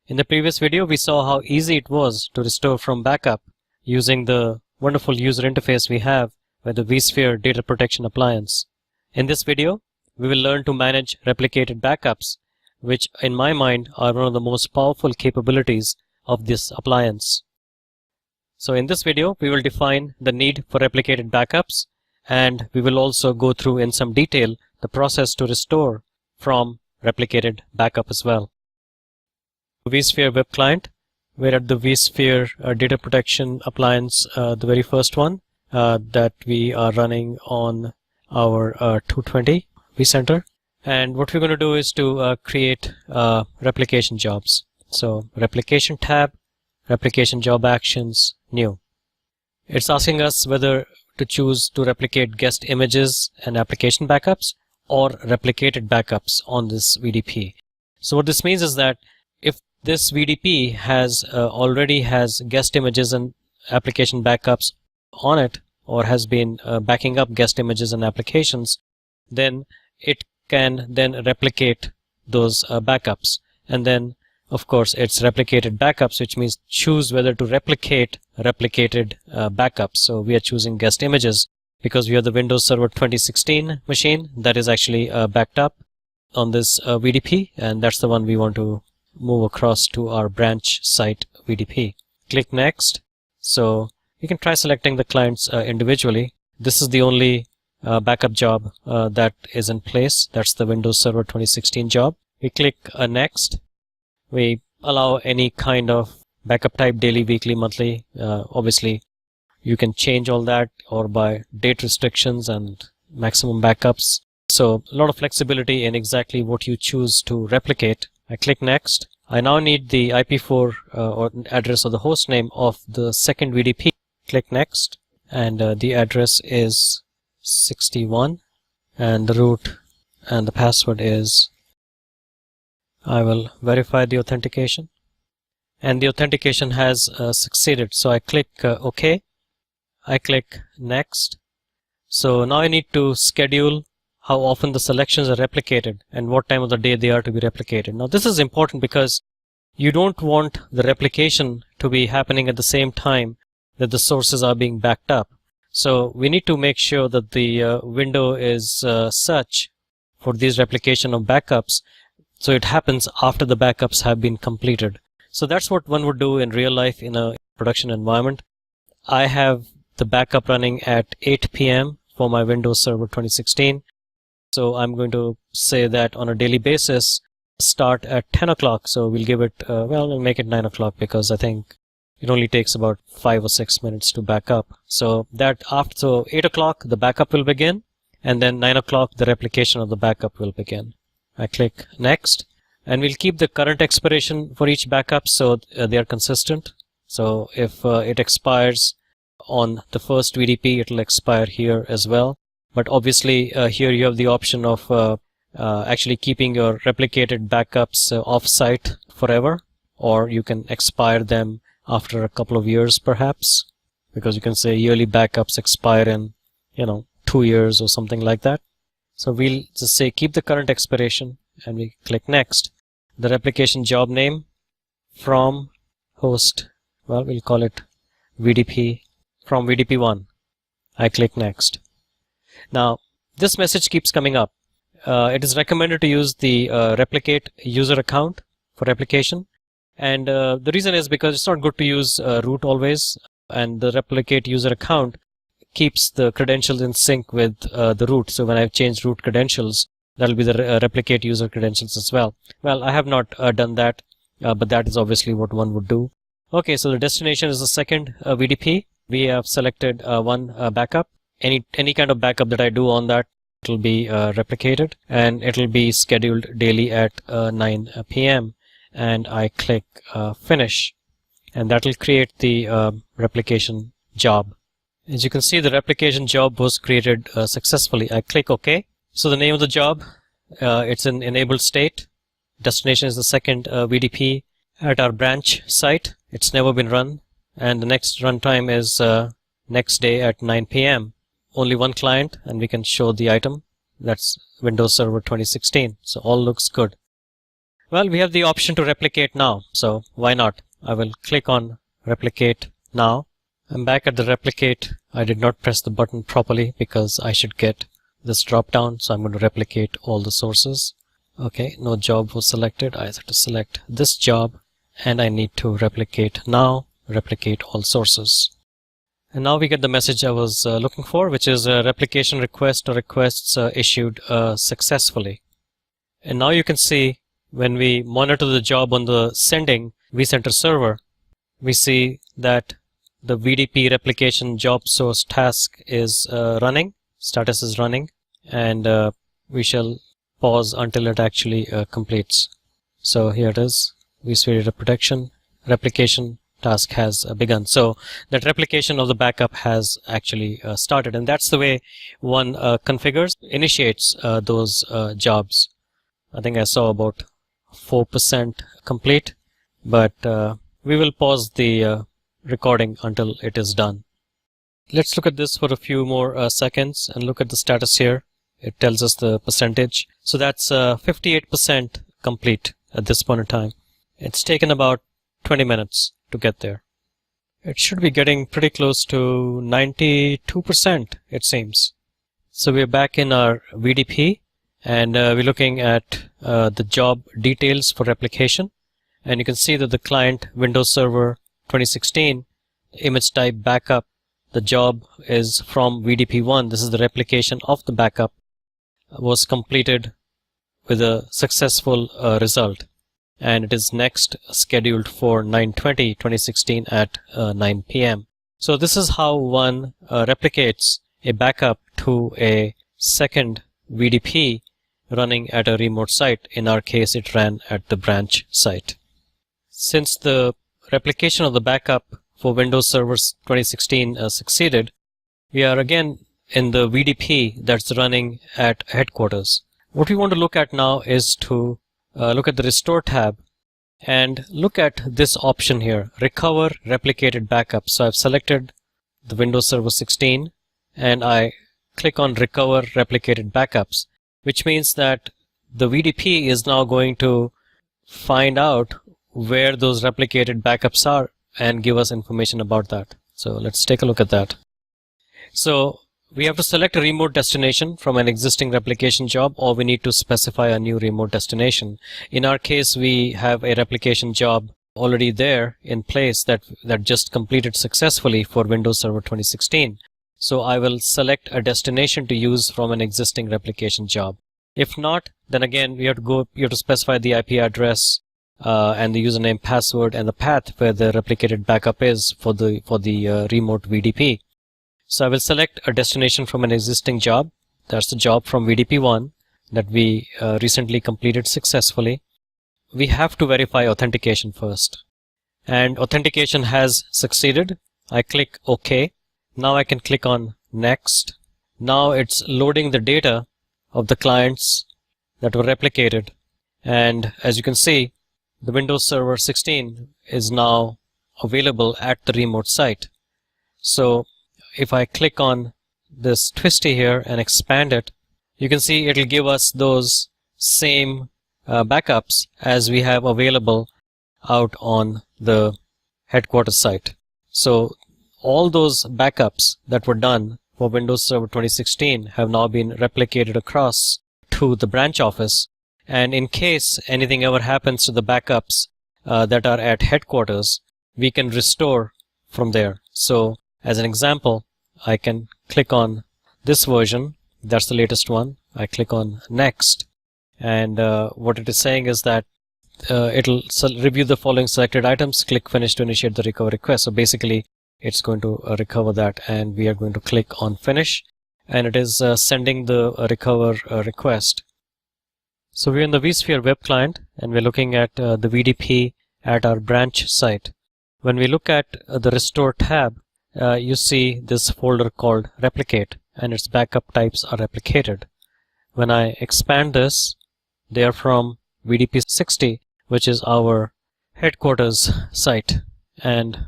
In the previous video, we saw how easy it was to restore from backup using the wonderful user interface we have with the vSphere data protection appliance. In this video, we will learn to manage replicated backups, which in my mind are one of the most powerful capabilities of this appliance. So in this video, we will define the need for replicated backups, and we will also go through in some detail the process to restore from replicated backup as well. vSphere web client. We're at the vSphere data protection appliance, the very first one that we are running on our 220 vCenter. And what we're going to do is to create replication jobs. So replication tab, replication job actions, new. It's asking us whether to choose to replicate guest images and application backups or replicated backups on this VDP. So what this means is that if this VDP has already has guest images and application backups on it, or has been backing up guest images and applications, then it can then replicate those backups. And then, of course, it's replicated backups, which means choose whether to replicate replicated backups. So we are choosing guest images because we have the Windows Server 2016 machine that is actually backed up on this VDP, and that's the one we want to move across to our branch site VDP. Click Next. So you can try selecting the clients individually. This is the only backup job that is in place. That's the Windows Server 2016 job. We click Next. We allow any kind of backup type, daily, weekly, monthly. Obviously, you can change all that, or by date restrictions and maximum backups. So a lot of flexibility in exactly what you choose to replicate. I click Next. I now need the IP4 or address or the host name of the second VDP. Click Next, and the address is 61, and the root and the password is. I will verify the authentication, and the authentication has succeeded. So I click OK. I click Next. So now I need to schedule how often the selections are replicated and what time of the day they are to be replicated. Now this is important because you don't want the replication to be happening at the same time that the sources are being backed up. So we need to make sure that the window is such for these replication of backups, so it happens after the backups have been completed. So that's what one would do in real life in a production environment. I have the backup running at 8 p.m. for my Windows Server 2016. So I'm going to say that on a daily basis, start at 10 o'clock. So we'll give it, we'll make it 9 o'clock because I think it only takes about 5 or 6 minutes to back up. So that after, so 8 o'clock, the backup will begin, and then 9 o'clock, the replication of the backup will begin. I click Next, and we'll keep the current expiration for each backup so they are consistent. So if it expires on the first VDP, it will expire here as well. But obviously, here you have the option of actually keeping your replicated backups off-site forever, or you can expire them after a couple of years, perhaps, because you can say yearly backups expire in, 2 years or something like that. So we'll just say keep the current expiration, and we click Next. The replication job name from host, well, we'll call it VDP from VDP1. I click Next. Now, this message keeps coming up. It is recommended to use the replicate user account for replication. And the reason is because it's not good to use root always. And the replicate user account keeps the credentials in sync with the root. So when I've changed root credentials, that'll be the replicate user credentials as well. Well, I have not done that, but that is obviously what one would do. Okay, so the destination is the second VDP. We have selected one backup. Any kind of backup that I do on that, it will be replicated, and it will be scheduled daily at 9 p.m. and I click Finish, and that will create the replication job. As you can see, the replication job was created successfully. I click OK. So the name of the job, it's in enabled state. Destination is the second VDP at our branch site. It's never been run, and the next runtime is next day at 9 p.m. Only one client, and we can show the item. That's Windows Server 2016. So all looks good. Well, we have the option to replicate now, so why not? I will click on replicate now. I'm back at the replicate. I did not press the button properly because I should get this drop down, so I'm going to replicate all the sources. Okay, no job was selected. I have to select this job, and I need to replicate now, replicate all sources. And now we get the message I was looking for, which is a replication request or requests issued successfully. And now you can see when we monitor the job on the sending vCenter server, we see that the VDP replication job source task is running, status is running, and we shall pause until it actually completes. So here it is, vSphere data protection, replication task has begun. So that replication of the backup has actually started, and that's the way one configures, initiates those jobs. I think I saw about 4% complete, but we will pause the recording until it is done. Let's look at this for a few more seconds and look at the status here. It tells us the percentage. So that's 58% complete at this point in time. It's taken about 20 minutes to get there. It should be getting pretty close to 92%, it seems. So we're back in our VDP, and we're looking at the job details for replication. And you can see that the client Windows Server 2016 image type backup, the job is from VDP1. This is the replication of the backup, was completed with a successful result, and it is next scheduled for 9/20/2016 at 9 p.m. So this is how one replicates a backup to a second VDP running at a remote site. In our case, it ran at the branch site. Since the replication of the backup for Windows Server 2016 succeeded, we are again in the VDP that's running at headquarters. What we want to look at now is to look at the Restore tab and look at this option here, Recover Replicated Backup. So I've selected the Windows Server 16 and I click on Recover Replicated Backups, which means that the VDP is now going to find out where those replicated backups are and give us information about that. So let's take a look at that. So we have to select a remote destination from an existing replication job, or we need to specify a new remote destination. In our case, we have a replication job already there in place that just completed successfully for Windows Server 2016. So I will select a destination to use from an existing replication job. If not, then again you have to specify the IP address and the username, password, and the path where the replicated backup is for the remote VDP. So I will select a destination from an existing job. That's the job from VDP1 that we recently completed successfully. We have to verify authentication first, and authentication has succeeded. I click OK. Now I can click on Next. Now it's loading the data of the clients that were replicated, and as you can see, the Windows Server 16 is now available at the remote site. So if I click on this twisty here and expand it, you can see it'll give us those same backups as we have available out on the headquarters site. So all those backups that were done for Windows Server 2016 have now been replicated across to the branch office. And in case anything ever happens to the backups that are at headquarters, we can restore from there. So as an example, I can click on this version. That's the latest one. I click on Next. And what it is saying is that it'll review the following selected items. Click Finish to initiate the recover request. So basically, it's going to recover that, and we are going to click on Finish. And it is sending the recover request. So we're in the vSphere web client, and we're looking at the VDP at our branch site. When we look at the Restore tab, you see this folder called Replicate, and its backup types are replicated. When I expand this, they are from VDP60, which is our headquarters site, and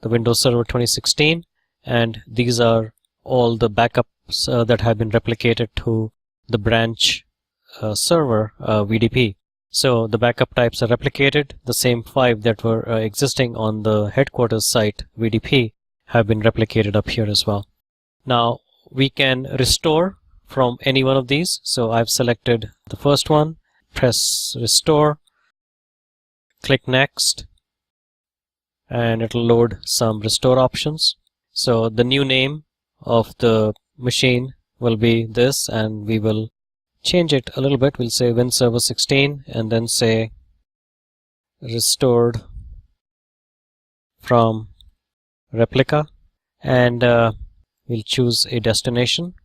the Windows Server 2016, and these are all the backups that have been replicated to the branch server VDP. So the backup types are replicated. The same 5 that were existing on the headquarters site VDP have been replicated up here as well. Now we can restore from any one of these. So I've selected the first one, press restore, click next, and it'll load some restore options. So the new name of the machine will be this, and we will change it a little bit. We'll say WinServer 16 and then say restored from replica, and we'll choose a destination.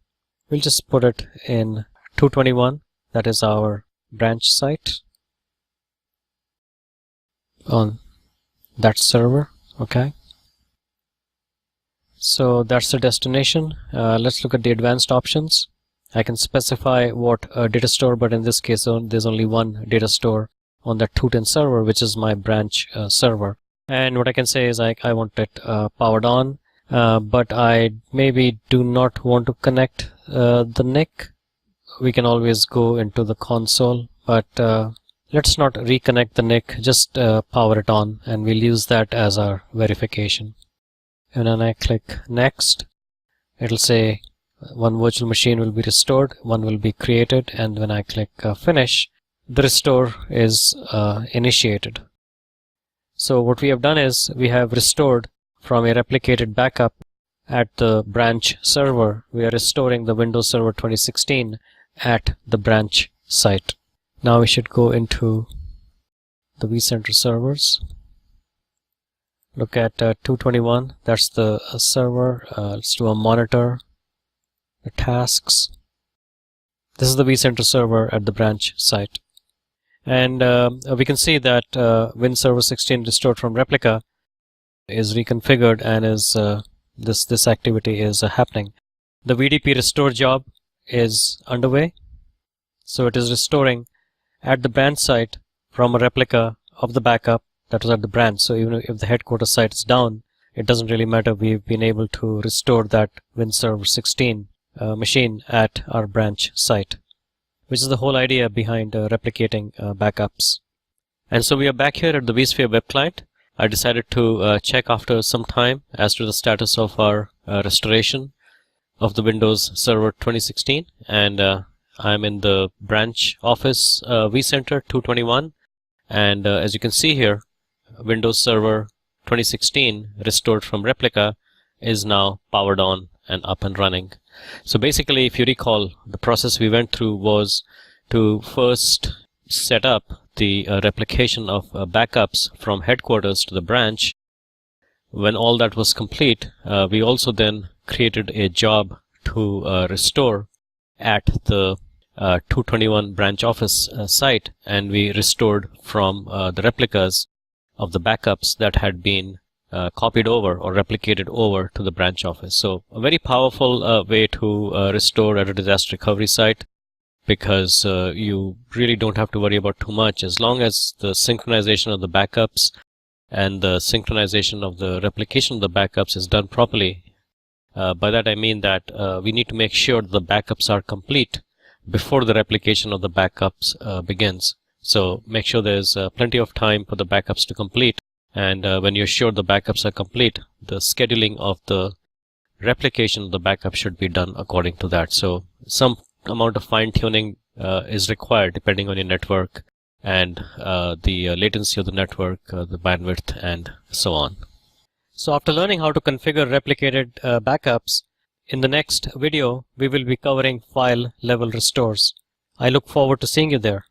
We'll just put it in 221, that is our branch site on that server. Okay, so that's the destination. Let's look at the advanced options. I can specify what data store, but in this case there's only one data store on that 210 server, which is my branch server. And what I can say is I want it powered on, but I maybe do not want to connect the NIC. We can always go into the console, but let's not reconnect the NIC, just power it on, and we'll use that as our verification. And then I click next, it'll say one virtual machine will be restored, one will be created, and when I click finish, the restore is initiated. So what we have done is we have restored from a replicated backup at the branch server. We are restoring the Windows Server 2016 at the branch site. Now we should go into the vCenter servers. Look at 221, that's the server. Let's do a monitor, the tasks. This is the vCenter server at the branch site. And we can see that WinServer 16 restored from replica is reconfigured, and is this activity is happening. The VDP restore job is underway. So it is restoring at the branch site from a replica of the backup that was at the branch. So even if the headquarters site is down, it doesn't really matter. We've been able to restore that WinServer 16 machine at our branch site, which is the whole idea behind replicating backups. And so we are back here at the vSphere web client. I decided to check after some time as to the status of our restoration of the Windows Server 2016, and I'm in the branch office vCenter 221, and as you can see here, Windows Server 2016 restored from replica is now powered on and up and running. So basically, if you recall, the process we went through was to first set up the replication of backups from headquarters to the branch. When all that was complete, we also then created a job to restore at the 221 branch office site, and we restored from the replicas of the backups that had been copied over or replicated over to the branch office. So a very powerful way to restore at a disaster recovery site, because you really don't have to worry about too much as long as the synchronization of the backups and the synchronization of the replication of the backups is done properly. By that I mean that we need to make sure the backups are complete before the replication of the backups begins. So make sure there's plenty of time for the backups to complete, and when you're sure the backups are complete, the scheduling of the replication of the backup should be done according to that. So some amount of fine-tuning is required depending on your network and the latency of the network, the bandwidth, and so on. So after learning how to configure replicated backups, in the next video we will be covering file level restores. I look forward to seeing you there.